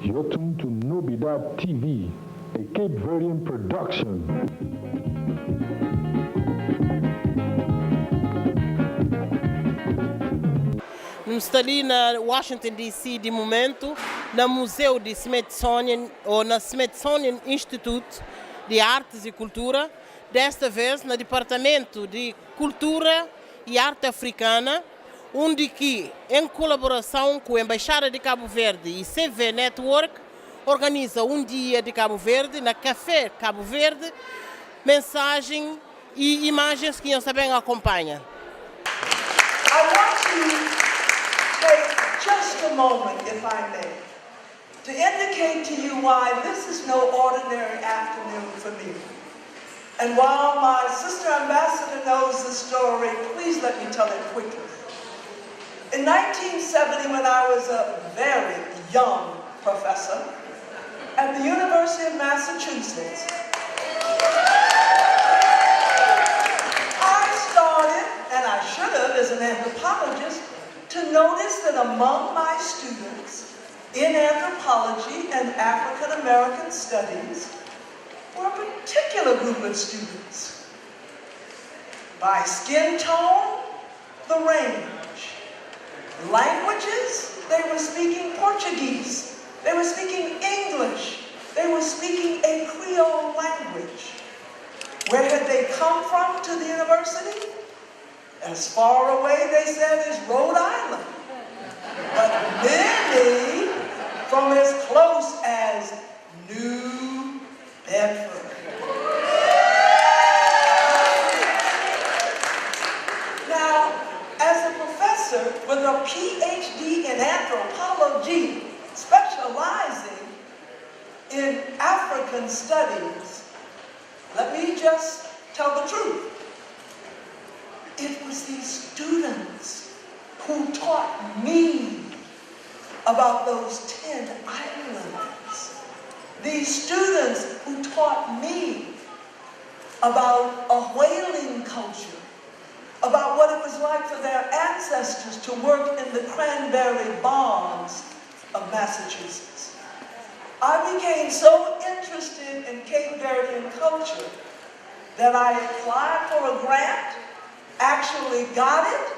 You're tuned to Nobidad TV, a Cape Verdean production. Está ali na Washington DC de momento, no Museu de Smithsonian ou na Smithsonian Institute de Artes e Cultura, desta vez no Departamento de Cultura e Arte Africana, onde que, em colaboração com a Embaixada de Cabo Verde e CV Network, organiza um dia de Cabo Verde na Café Cabo Verde, mensagem e imagens que você bem acompanha. Take just a moment, if I may, to indicate to you why this is no ordinary afternoon for me. And while my sister ambassador knows the story, please let me tell it quickly. In 1970, when I was a very young professor at the University of Massachusetts, I started, and I should have as an anthropologist, to notice that among my students in anthropology and African American studies were a particular group of students. By skin tone, the range. Languages, they were speaking Portuguese. They were speaking English. They were speaking a Creole language. Where had they come from to the university? As far away, they said, as Rhode Island. But many from as close as New Bedford. Now, as a professor with a PhD in anthropology, specializing in African studies, let me just tell the truth. It was these students who taught me about those 10 islands. These students who taught me about a whaling culture, about what it was like for their ancestors to work in the cranberry bogs of Massachusetts. I became so interested in Cape Verdean culture that I applied for a grant, actually got it,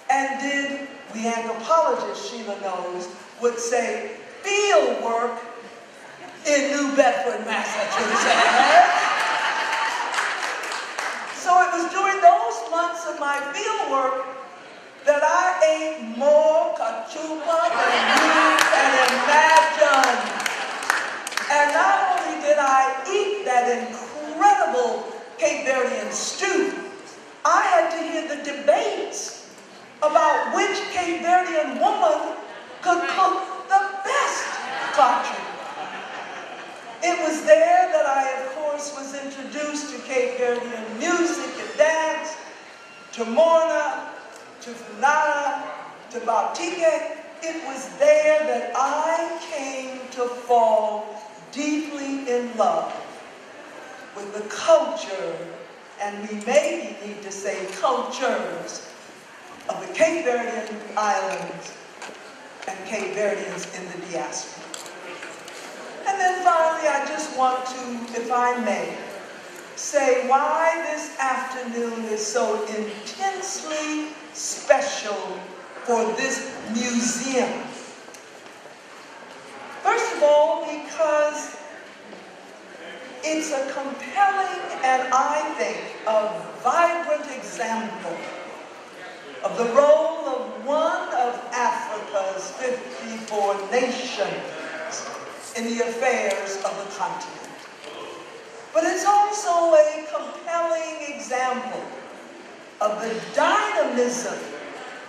and did, the anthropologist Sheila knows, would say, field work in New Bedford, Massachusetts. So it was during those months of my field work that I ate more cachupa than you can imagine. And not only did I eat that incredible Cape Verdean stew, I had to hear the debates about which Cape Verdean woman could cook the best kachu. It was there that I, of course, was introduced to Cape Verdean music and dance, to Morna, to Funana, to Baptike. It was there that I came to fall deeply in love with the culture, and we maybe need to say cultures, of the Cape Verdean Islands and Cape Verdeans in the diaspora. And then finally, I just want to, if I may, say why this afternoon is so intensely special for this museum. First of all, because it's a compelling and, I think, a vibrant example of the role of one of Africa's 54 nations in the affairs of the continent. But it's also a compelling example of the dynamism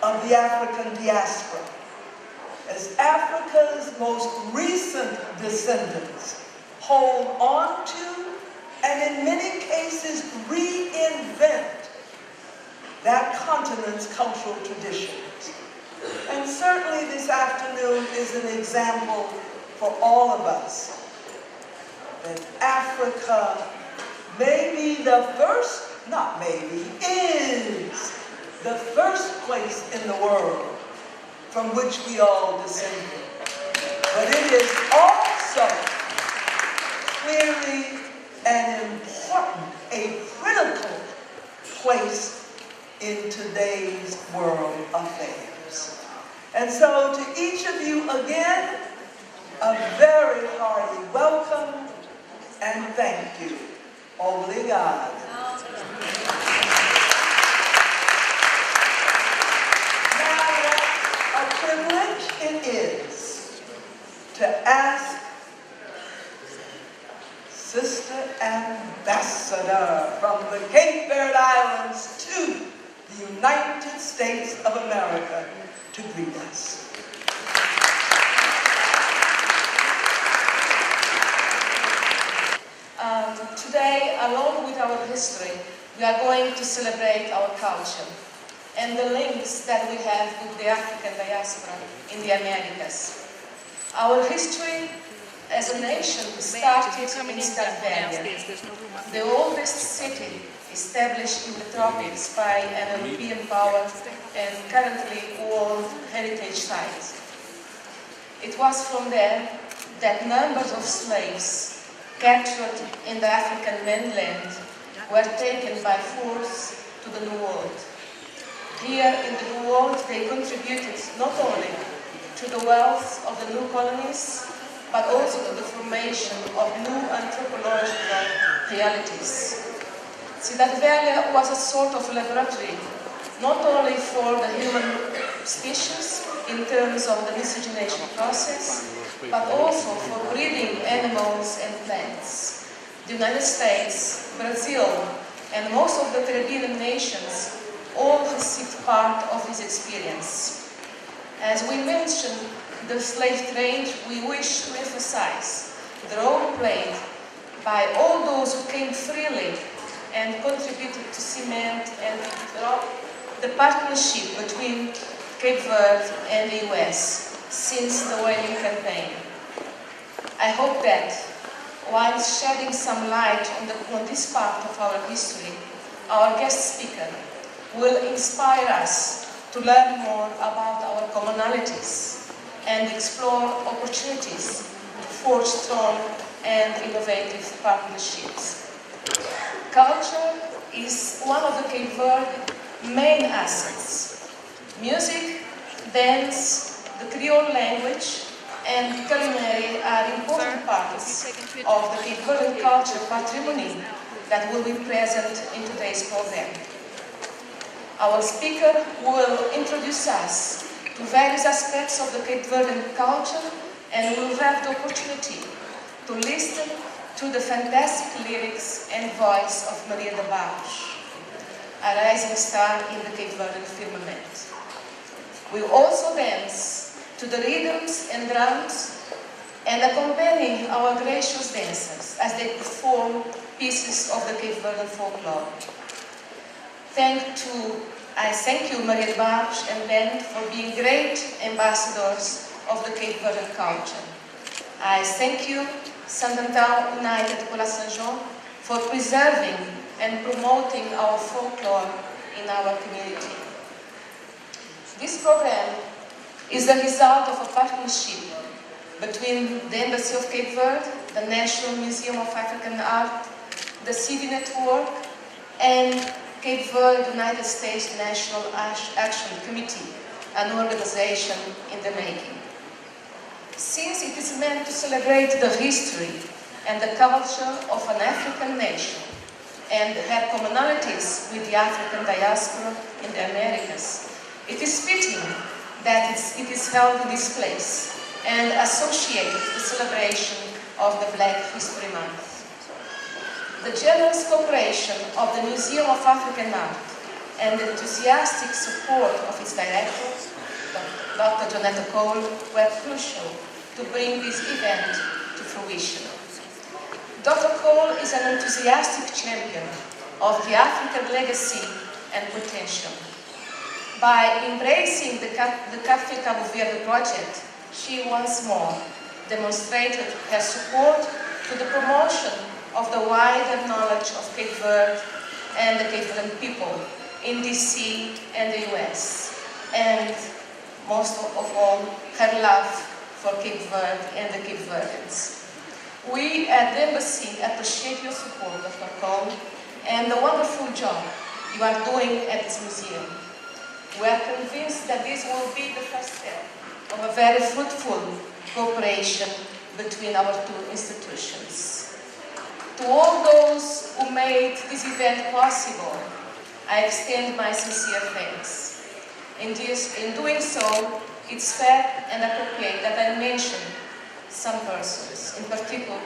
of the African diaspora, as Africa's most recent descendants hold on to and in many cases reinvent that continent's cultural traditions. And certainly this afternoon is an example for all of us that Africa may be the first, not maybe, is the first place in the world from which we all descended. But it is all today's world affairs. And so to each of you again, a very hearty welcome and thank you. Obrigado. Now, what a privilege it is to ask Sister Ambassador from the Cape Verde Islands to the United States of America to greet us. Today, along with our history, we are going to celebrate our culture and the links that we have with the African diaspora in the Americas. Our history as a nation started in Cape Verde, the oldest city established in the tropics by an European power and currently World Heritage Site. It was from there that numbers of slaves captured in the African mainland were taken by force to the New World. Here in the New World, they contributed not only to the wealth of the new colonies, but also to the formation of new anthropological realities. Cidade Velha was a sort of laboratory, not only for the human species in terms of the miscegenation process, but also for breeding animals and plants. The United States, Brazil, and most of the Caribbean nations all received part of this experience. As we mentioned the slave trade, we wish to emphasize the role played by all those who came freely and contributed to cement and the partnership between Cape Verde and the US since the whaling campaign. I hope that, while shedding some light on this part of our history, our guest speaker will inspire us to learn more about our commonalities and explore opportunities to forge strong and innovative partnerships. Culture is one of the Cape Verde main assets. Music, dance, the Creole language, and culinary are important parts of the Cape Verdean culture patrimony that will be present in today's program. Our speaker will introduce us to various aspects of the Cape Verdean culture, and we will have the opportunity to listen to the fantastic lyrics and voice of Maria de Barro, a rising star in the Cape Verdean firmament. We will also dance to the rhythms and drums and accompany our gracious dancers as they perform pieces of the Cape Verdean folklore. I thank you, Maria de Barro and Ben, for being great ambassadors of the Cape Verdean culture. I thank you, Santantal United Cola Saint Jean, for preserving and promoting our folklore in our community. This program is the result of a partnership between the Embassy of Cape Verde, the National Museum of African Art, the City Network, and Cape Verde United States National Action Committee, an organization in the making. Since it is meant to celebrate the history and the culture of an African nation and have commonalities with the African diaspora in the Americas, it is fitting that it is held in this place and associated with the celebration of the Black History Month. The generous cooperation of the Museum of African Art and the enthusiastic support of its director, Dr. Jonetta Cole, were crucial to bring this event to fruition. Dr. Cole is an enthusiastic champion of the African legacy and potential. By embracing the Café Cabo Verde project, she once more demonstrated her support to the promotion of the wider knowledge of Cape Verde and the Cape Verdean people in DC and the US, and most of all, her love for Cape Verde and the Cape Verdeans. We at the Embassy appreciate your support, Dr. Cole, and the wonderful job you are doing at this museum. We are convinced that this will be the first step of a very fruitful cooperation between our two institutions. To all those who made this event possible, I extend my sincere thanks. In doing so, it's fair and appropriate that I mention some persons, in particular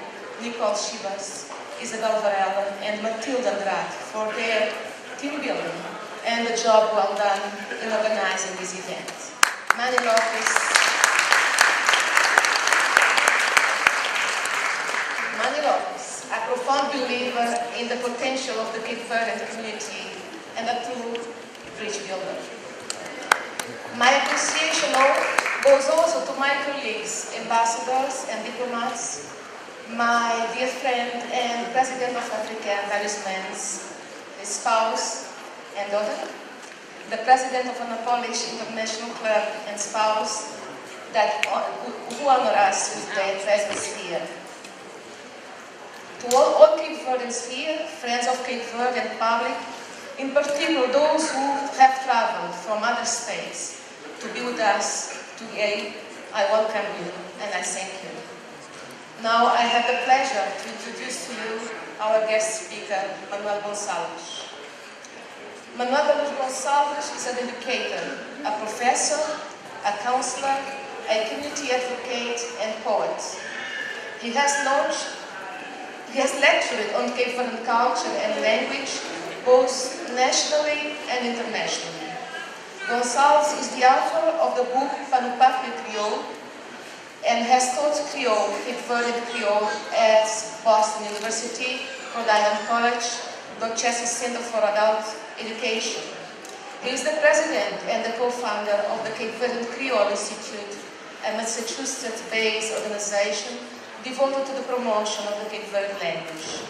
Nicole Chivas, Isabel Varela, and Matilda Andrade for their team building and the job well done in organizing this event. Mani Lopes, a profound believer in the potential of the Cape Verdean community and a true bridge builder. My appreciation goes also to my colleagues, ambassadors and diplomats, my dear friend and President of African Talismans, his spouse and daughter, the President of an Polish International Club and spouse who honor us with their presence here. To all Cape Verdeans here, friends of Cape Verde and public, in particular those who have traveled from other states to be with us today, I welcome you and I thank you. Now I have the pleasure to introduce to you our guest speaker, Manuel Gonçalves. Manuel Gonçalves is an educator, a professor, a counselor, a community advocate and poet. He has lectured on Cape Verdean culture and language, both nationally and internationally. Gonçalves is the author of the book Panupapio Creole and has taught Creole, Cape Verdean Creole at Boston University, Rhode Island College, Dorchester Center for Adult Education. He is the president and the co-founder of the Cape Verdean Creole Institute, a Massachusetts-based organization devoted to the promotion of the Cape Verdean language.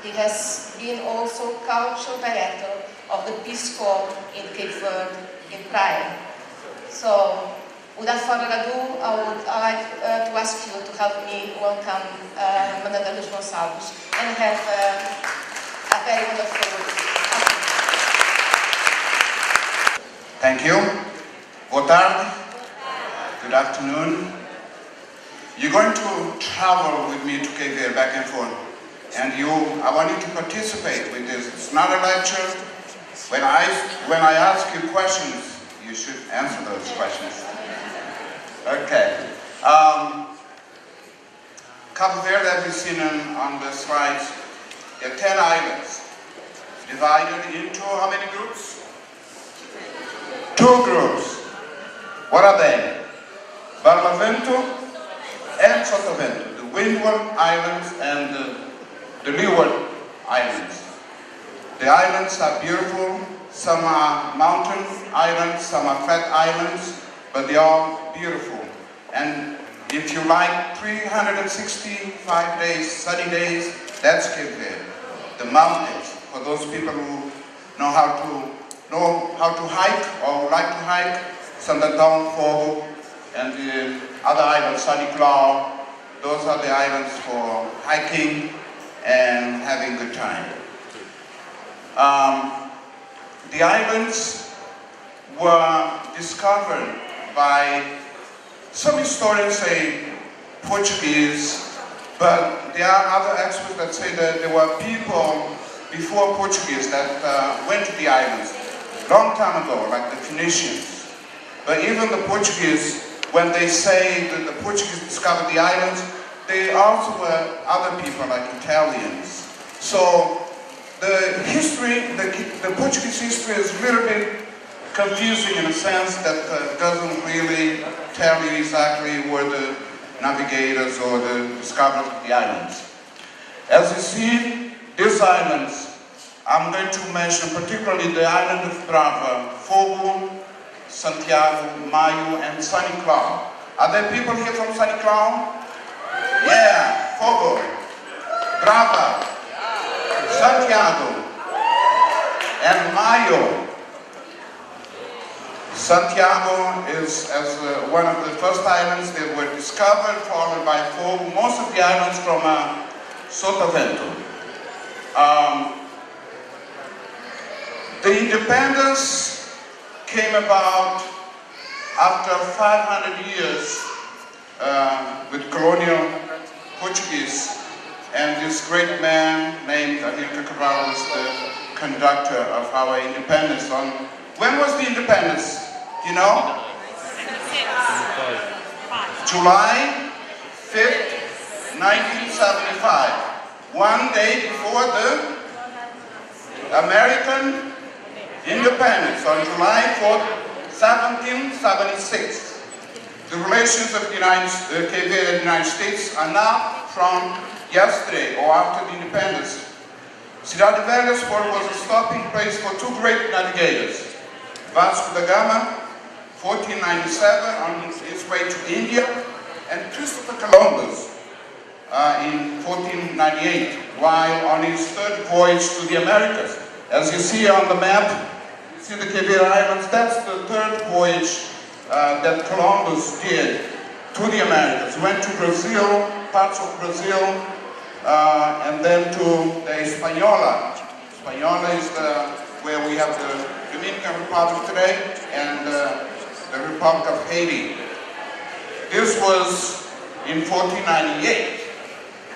He has been also cultural director of the Peace Corps in Cape Verde in Praia. So, without further ado, I would like to ask you to help me welcome Manuel Gonçalves and have a very wonderful Thank you. Boa tarde. Good afternoon. You're going to travel with me to Cape Verde back and forth. And I want you to participate with this. It's not a lecture. When I ask you questions, you should answer those questions. Okay. Cabo Verde, as you've seen on the slides, there are 10 islands, divided into how many groups? 2 groups. What are they? Barlavento and Sotavento, the Windward Islands and the Leeward Islands. The islands are beautiful. Some are mountain islands, some are flat islands, but they are beautiful. And if you like 365 days, sunny days, that's Cape Verde. The mountains, for those people who know how to hike or like to hike, Sandatão, Fogo, and the other islands, Sunny Claw, those are the islands for hiking and having a good time. The islands were discovered by, some historians say Portuguese, but there are other experts that say that there were people before Portuguese that went to the islands long time ago, like the Phoenicians. But even the Portuguese, when they say that the Portuguese discovered the islands, they also were other people like Italians. So the history, the Portuguese history is a little bit confusing in a sense that doesn't really tell you exactly where the navigators or the discoverers of the islands. As you see, these islands, I'm going to mention particularly the island of Brava, Fogo, Santiago, Maio, and Sunny Claw. Are there people here from Sunny Claw? Yeah, Fogo, Brava, Santiago, and Maio. Santiago is one of the first islands that were discovered, followed by Fogo, most of the islands from Sotavento. The independence came about after 500 years with colonial Portuguese, and this great man named Amilcar Cabral was the conductor of our independence. When was the independence? You know? July 5th, 1975. One day before the American independence, on July 4th, 1776. The relations of Cape Verde and the United States are not from yesterday or after the independence. Cidade Velha's port was a stopping place for two great navigators. Vasco da Gama, 1497, on his way to India, and Christopher Columbus in 1498, while on his third voyage to the Americas. As you see on the map, you see the Cape Verde Islands. That's the third voyage that Columbus did to the Americas. Went to Brazil, parts of Brazil, and then to the Hispaniola. Hispaniola is where we have the Dominican Republic today and the Republic of Haiti. This was in 1498.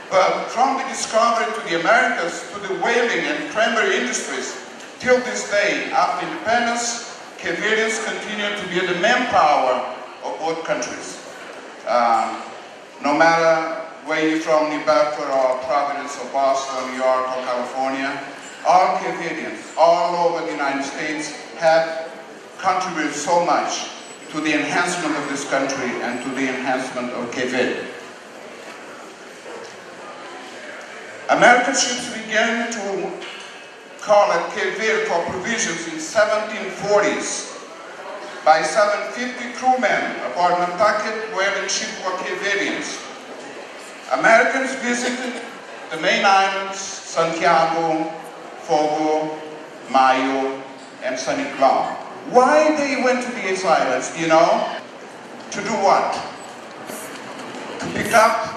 But from the discovery to the Americas, to the whaling and cranberry industries, till this day, after independence, Cape Verdeans continue to be the manpower of both countries. No matter where you're from, New Bedford or Providence or Boston, New York or California, all Cape Verdeans all over the United States have contributed so much to the enhancement of this country and to the enhancement of Cape Verde. American ships began to call at Cape Verde for provisions in 1740s. By 750, crewmen aboard Nantucket whaling ship were Cape Verdeans. Americans visited the main islands, Santiago, Fogo, Mayo, and San Nicolau. Why they went to these islands, you know? To do what? To pick up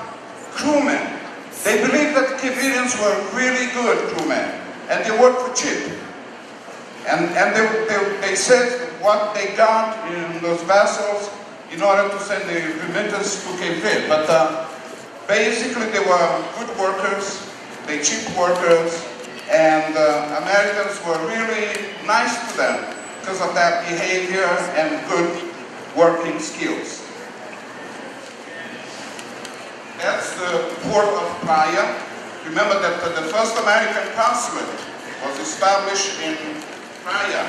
crewmen. They believed that the Cape Verdeans were really good crewmen, and they worked for cheap. And they said what they got in those vessels in order to send the remittance to Cape Verde. But basically they were good workers, they cheap workers, and Americans were really nice to them because of their behavior and good working skills. That's the port of Praia. Remember that the first American consulate was established in Praia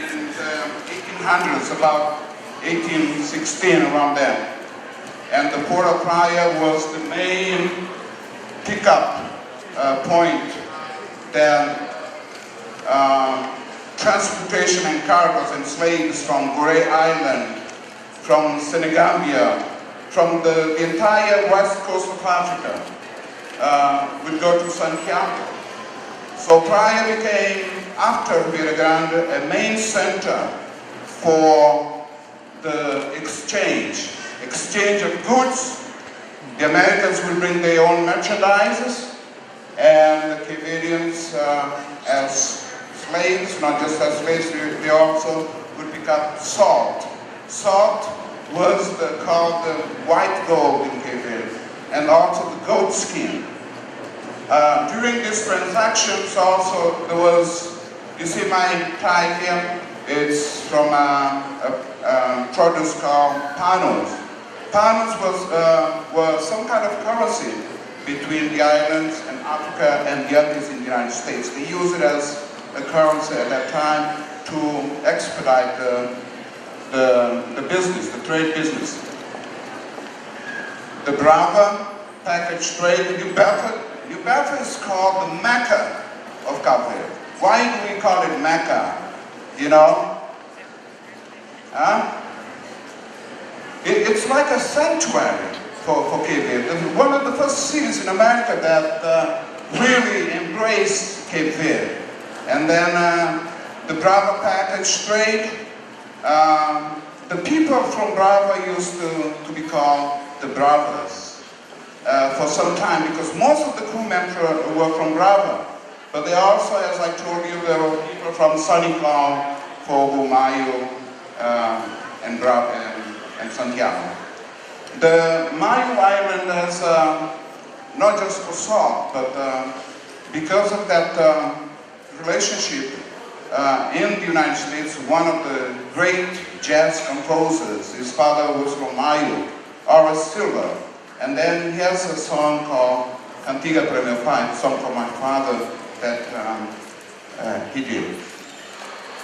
in the 1800s, about 1816, around there. And the port of Praia was the main pickup point that transportation and cargoes and slaves from Gorée Island, from Senegambia, from the entire west coast of Africa would go to Santiago. So Praia became, after Rio Grande, a main center for the exchange of goods. The Americans would bring their own merchandises, and the Cape Verdeans as slaves, not just as slaves, they also would pick up salt. Salt was called the white gold in Cape Verde, and also the goat skin. During these transactions also there was, you see my tie here, it's from a produce called panos. Panos was some kind of currency between the islands and Africa and the Andes in the United States. They used it as a currency at that time to expedite the business, the trade business. The Brava package trade in New Bedford is called the Mecca of Cabo Verde. Why do we call it Mecca? You know? Huh? It's like a sanctuary for Cape Verde. One of the first cities in America that really embraced Cape Verde. And then the Brava package trade. The people from Brava used to be called the Bravas for some time, because most of the crewmen were from Brava. But they also, as I told you, there were people from San Nicolau, Fogo, Mayo, and Santiago. The Mayo Island has not just for salt, but because of that relationship in the United States, one of the great jazz composers, his father was from Mayo, Horace Silver, and then he has a song called Cantiga para meu pai, a song for my father that he did.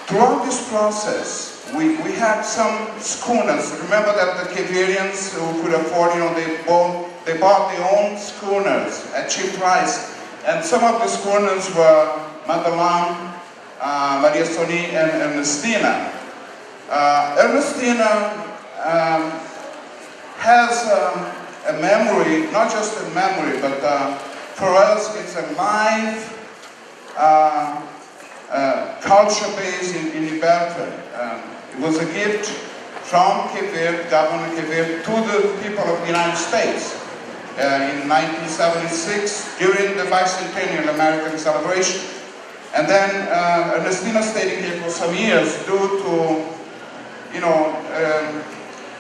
Throughout this process, we had some schooners. Remember that the Cape Verdeans who could afford, they bought their own schooners at cheap price. And some of the schooners were Madeline, Maria Soni, and Ernestina. Ernestina has a memory, not just a memory, but for us it's a live culture base in Liberta. It was a gift from Cape Verde, Governor Cape Verde, to the people of the United States in 1976 during the bicentennial American celebration. And then Ernestina stayed here for some years due to,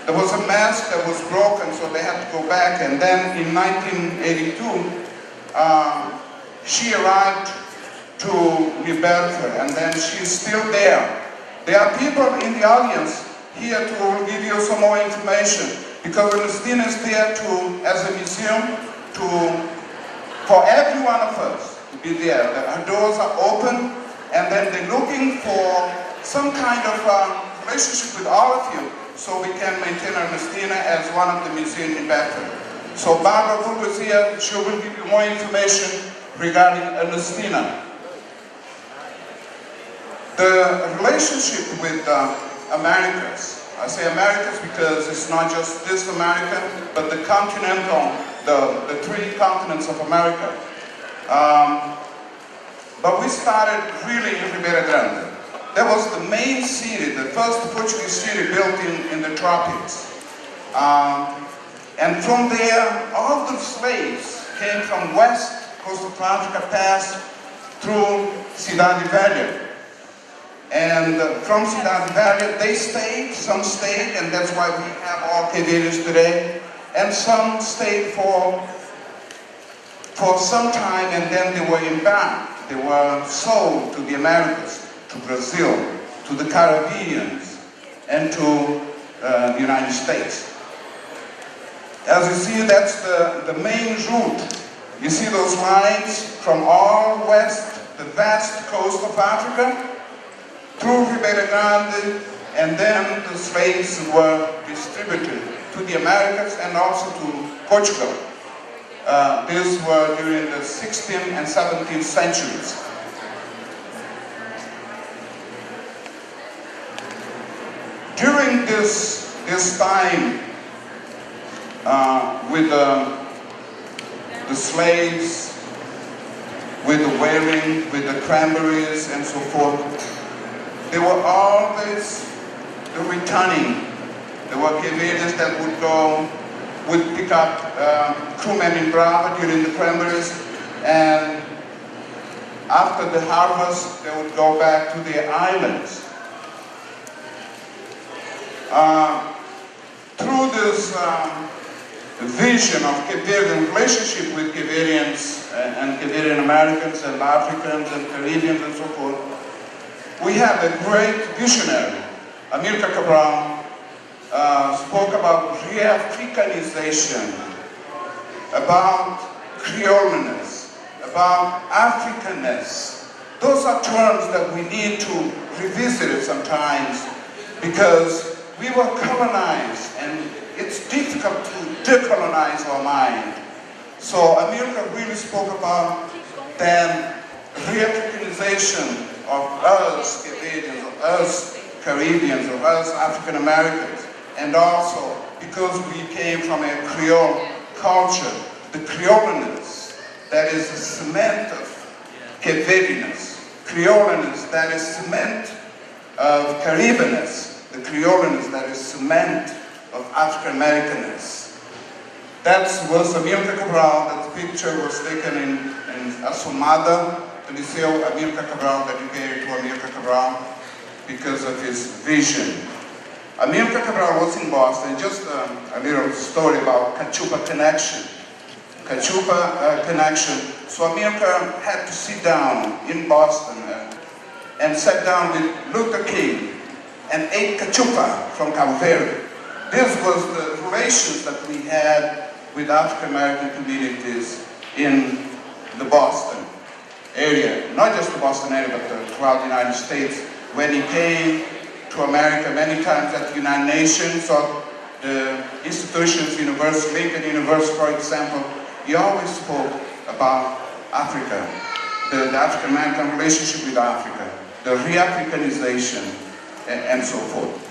there was a mask that was broken, so they had to go back. And then in 1982, she arrived to Liberta, and then she's still there. There are people in the audience here to give you some more information, because Ernestina is there as a museum for every one of us to be there. Her doors are open, and then they're looking for some kind of relationship with all of you, so we can maintain Ernestina as one of the museums in Bedford. So Barbara, who was here, she will give you more information regarding Ernestina. The relationship with Americas, I say Americas because it's not just this America, but the continental, the three continents of America. But we started really in Ribeira Grande. That was the main city, the first Portuguese city built in the tropics. And from there, all the slaves came from west coast of Africa, passed through Cidade Velha. And from Cidade Velha, they stayed, some stayed, and that's why we have all Cape Verdeans today. And some stayed for some time, and then they were embarked. They were sold to the Americas, to Brazil, to the Caribbean, and to the United States. As you see, that's the main route. You see those lines from all west, the vast coast of Africa, through Ribeira Grande, and then the slaves were distributed to the Americas and also to Portugal. These were during the 16th and 17th centuries. During this time, with the slaves, with the whaling, with the cranberries and so forth, there were always the returning. There were Cape Verdeans that would pick up crewmen in Brava during the cranberries, and after the harvest, they would go back to their islands. Through this vision of Cape Verdean relationship with Cape Verdeans and Cape Verdean Americans and Africans and Caribbeans and so forth, we had a great visionary, Amilcar Cabral, spoke about re-Africanization, about Creoleness, about Africanness. Those are terms that we need to revisit sometimes, because we were colonized and it's difficult to decolonize our mind. So Amilcar really spoke about then re-Africanization of us Canadians, of us Caribbeans, of us African Americans, and also because we came from a Creole culture, the Creoleness that is the cement of Cape Verdeanness, Creoleness that is cement of Caribbeanness, the Creoleness that is cement of African Americanness. That was Amilcar Cabral. That picture was taken in Assomada, the Liceu Amilcar Cabral, dedicated to Amilcar Cabral. because of his vision. Amilcar Cabral was in Boston. Just a little story about Cachupa connection. Cachupa connection. So Amilcar had to sit down in Boston and sat down with Luther King and ate cachupa from Cabo Verde. This was the relations that we had with African American communities in the Boston area, not just the Boston area, but throughout the United States. When he came to America many times at the United Nations or the institutions, Lincoln University, for example, he always spoke about Africa, the African American relationship with Africa, the re-Africanization, and so forth.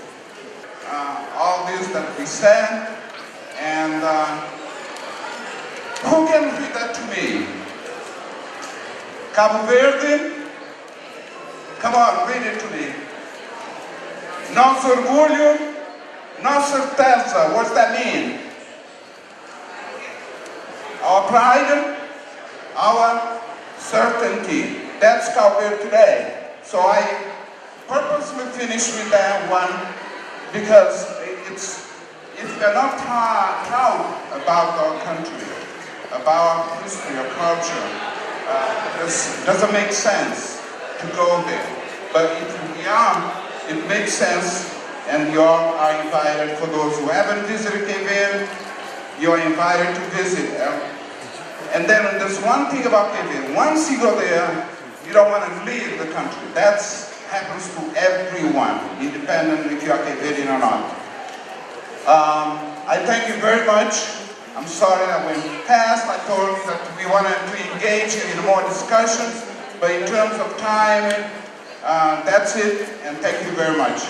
All this that we said, and who can read that to me? Cabo Verde? Come on, read it to me. Nosso orgulho, nossa certeza. What's that mean? Our pride, our certainty. That's Cabo Verde today. So I purposely finished with that one because if we're not proud about our country, about our history, our culture, this doesn't make sense to go there. But if we are, it makes sense, and you all are invited. For those who haven't visited Cape Verde, you're invited to visit. And then there's one thing about Cape Verde. Once you go there, you don't want to leave the country. That happens to everyone, independent if you are Cape Verdean or not. I thank you very much. I'm sorry I went past. I told you that we wanted to engage you in more discussions, but in terms of time, that's it, and thank you very much.